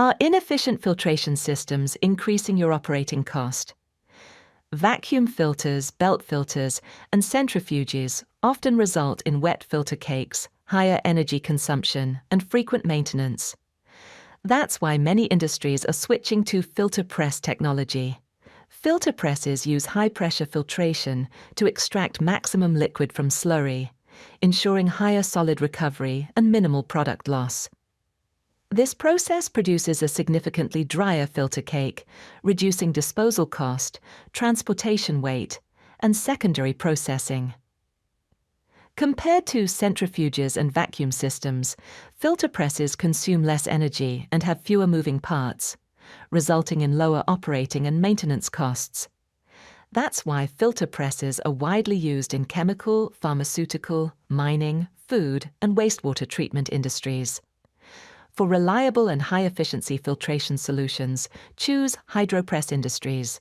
Are inefficient filtration systems increasing your operating cost? Vacuum filters, belt filters, and centrifuges often result in wet filter cakes, higher energy consumption, and frequent maintenance. That's why many industries are switching to filter press technology. Filter presses use high-pressure filtration to extract maximum liquid from slurry, ensuring higher solid recovery and minimal product loss. This process produces a significantly drier filter cake, reducing disposal cost, transportation weight, and secondary processing. Compared to centrifuges and vacuum systems, filter presses consume less energy and have fewer moving parts, resulting in lower operating and maintenance costs. That's why filter presses are widely used in chemical, pharmaceutical, mining, food, and wastewater treatment industries. For reliable and high-efficiency filtration solutions, choose HydroPress Industries.